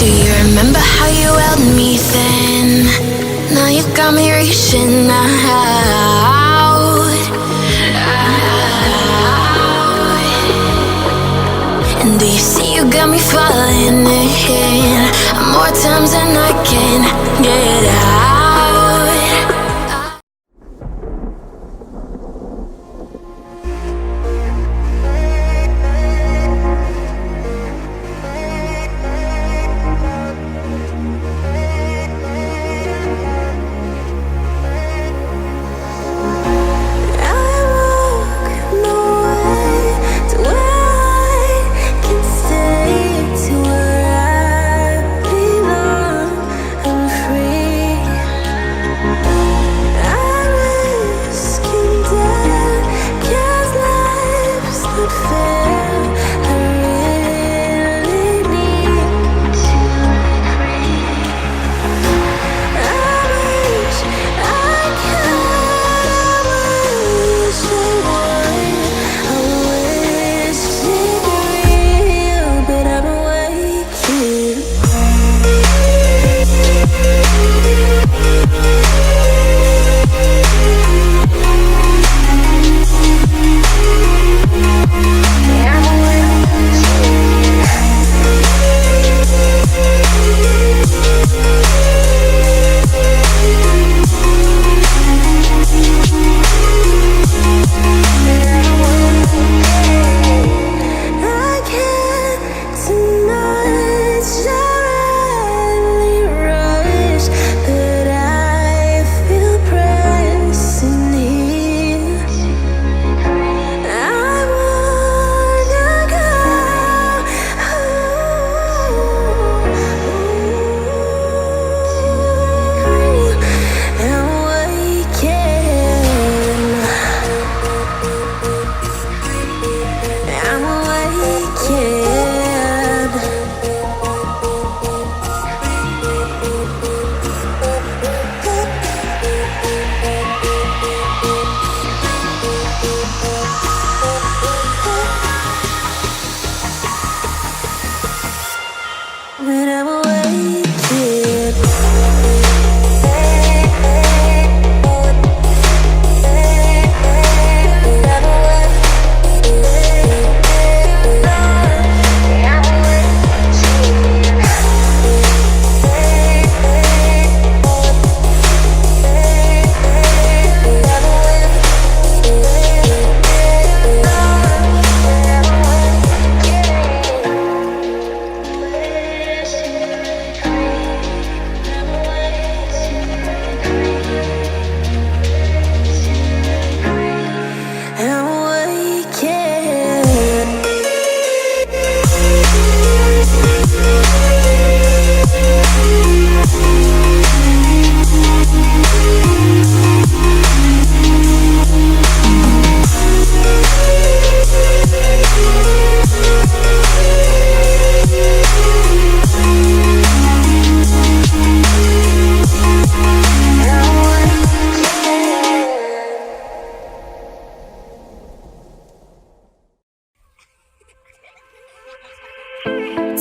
Do you remember how you held me then? Now you got me reaching out. And do you see you got me falling in more times than I can get out?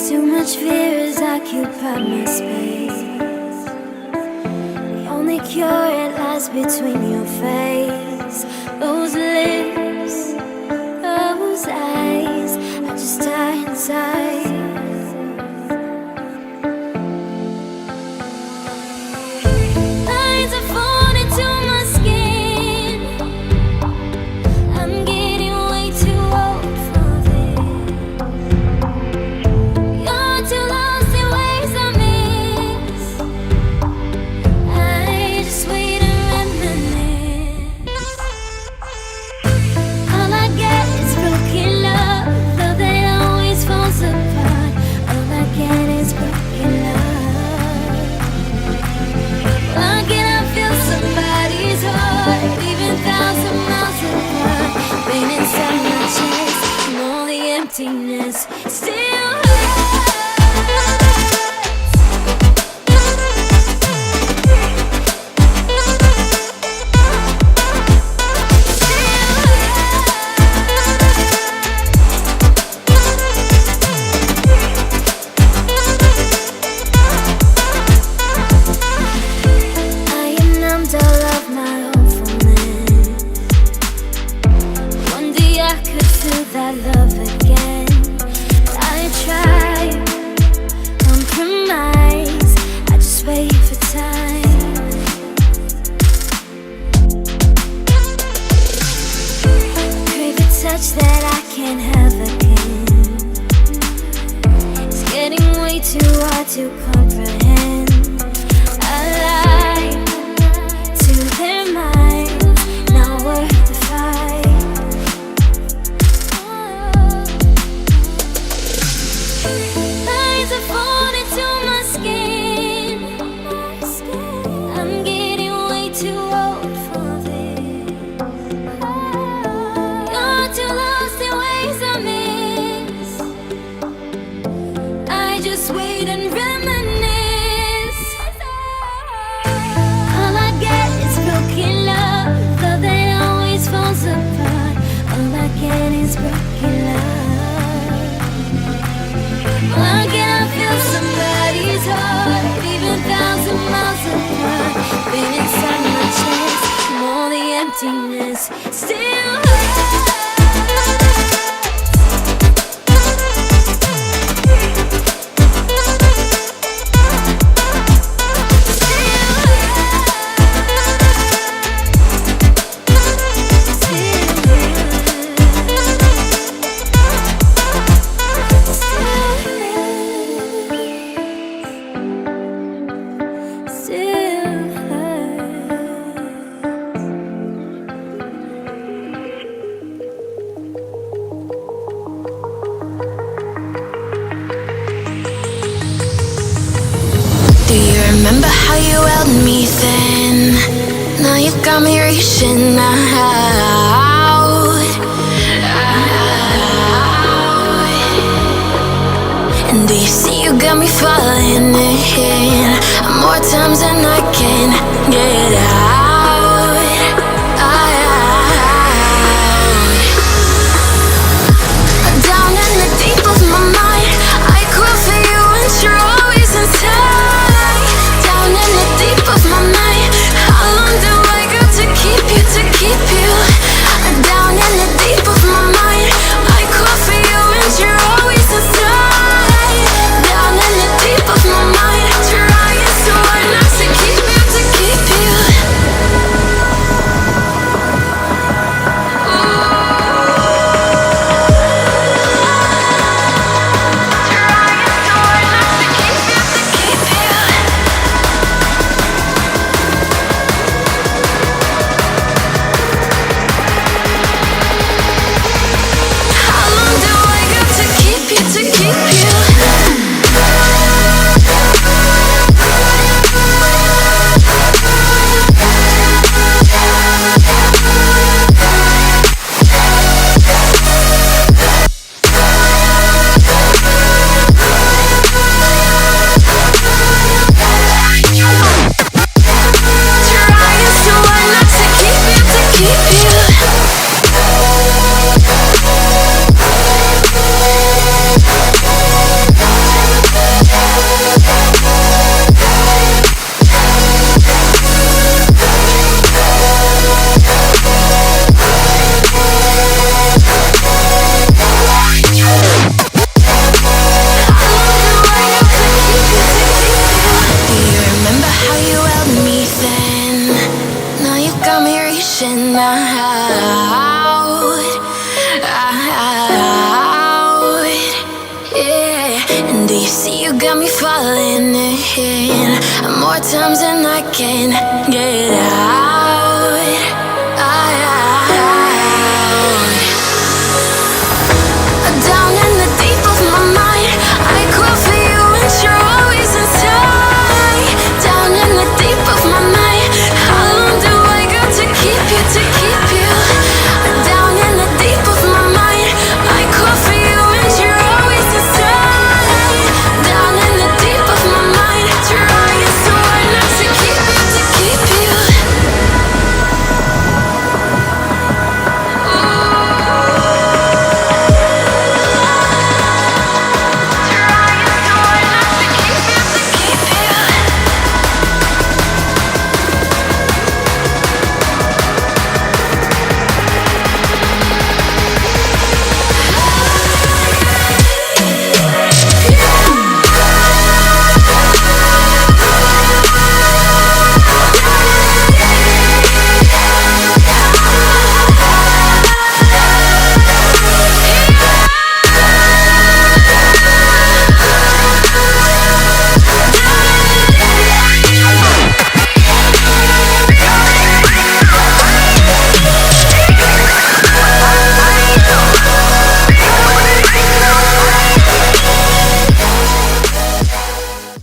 Too much fear has occupied my space. The only cure, it lies between your face. Those lips, those eyes, I just die inside. Lines are falling to my skin. I'm getting way too old for this. You're too lost in ways I miss. I just wait and reminisce. All I get is broken love, love that always falls apart. too hard to comprehend. A lie to their minds, not worth the fight. Lines are falling to my skin. I'm getting way too old for this. You're too lost in ways I miss. I just wait and reminisce. All I get is broken love, love that always falls apart. All I get is broken love. Why can't I feel somebody's heart, even 1,000 miles apart? Been inside my chest, and all the emptiness still hurts. Do you remember how you held me then? Now you got me reaching out. And do you see you got me falling in more times than I can get out. Down in the deep of my mind, I crawl for you and you're always inside. Down in the deep of my mind, how long do I got to keep you, to keep you? Down in the deep of my mind, I crawl for you and you're always inside. Down in the deep of my mind, trying so hard not to keep you, to keep you. How long do I got to keep you, to keep you? Trying so hard not to keep you, to keep you. Do you remember how you held me then? Now you got me reaching out. Yeah. And do you see you got me falling in more times than I can get out.